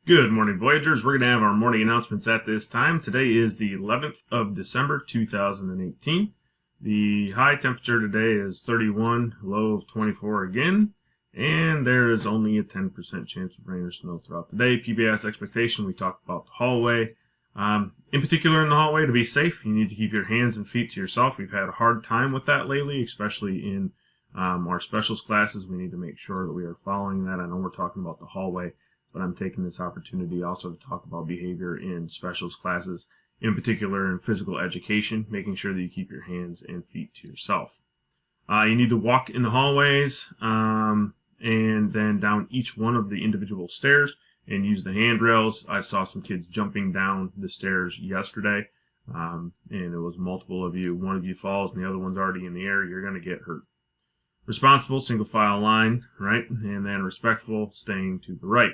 Good morning, Voyagers. We're going to have our morning announcements at this time. Today is the 11th of December, 2018. The high temperature today is 31, low of 24 again, and there is only a 10% chance of rain or snow throughout the day. PBS expectation, we talked about the hallway. In particular, in the hallway, to be safe, you need to keep your hands and feet to yourself. We've had a hard time with that lately, especially in our specials classes. We need to make sure that we are following that. I know we're talking about the hallway, but I'm taking this opportunity also to talk about behavior in specials classes, in particular in physical education, making sure that you keep your hands and feet to yourself. You need to walk in the hallways and then down each one of the individual stairs and use the handrails. I saw some kids jumping down the stairs yesterday, and it was multiple of you. One of you falls and the other one's already in the air. You're going to get hurt. Responsible, single file line, right? And then respectful, staying to the right.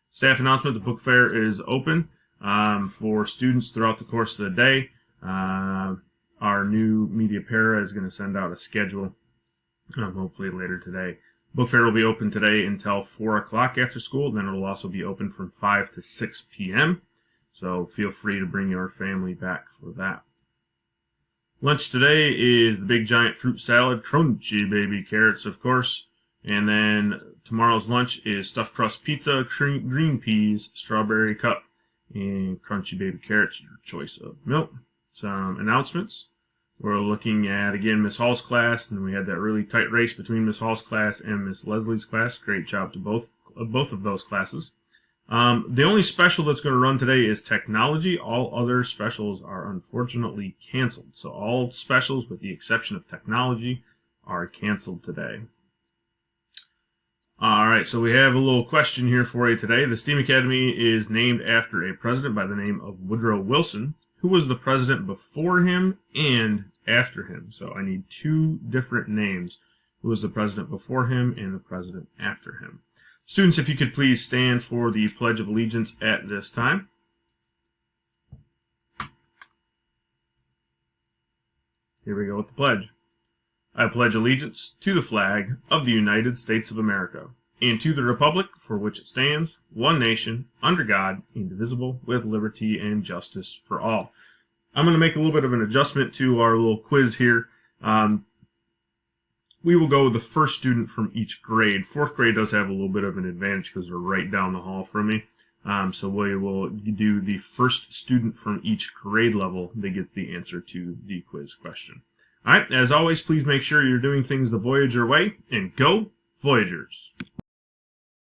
Staff announcement, the book fair is open for students throughout the course of the day. Our new media para is going to send out a schedule hopefully later today. Book fair will be open today until 4 o'clock after school. Then it will also be open from 5 to 6 p.m. So feel free to bring your family back for that. Lunch today is the big giant fruit salad, crunchy baby carrots, of course. And then tomorrow's lunch is stuffed crust pizza, green peas, strawberry cup, and crunchy baby carrots, your choice of milk. Some announcements. We're looking at, again, Miss Hall's class, and we had that really tight race between Miss Hall's class and Miss Leslie's class. Great job to both of those classes. The only special that's going to run today is technology. All other specials are unfortunately canceled. So all specials, with the exception of technology, are canceled today. All right, so we have a little question here for you today. The STEAM Academy is named after a president by the name of Woodrow Wilson. Who was the president before him and after him? So I need two different names. Who was the president before him and the president after him? Students, if you could please stand for the Pledge of Allegiance at this time. Here we go with the pledge. I pledge allegiance to the flag of the United States of America and to the republic for which it stands, one nation, under God, indivisible, with liberty and justice for all. I'm going to make a little bit of an adjustment to our little quiz here. We will go with the first student from each grade. Fourth grade does have a little bit of an advantage because they're right down the hall from me. So we will do the first student from each grade level that gets the answer to the quiz question. All right, as always, please make sure you're doing things the Voyager way, and go Voyagers!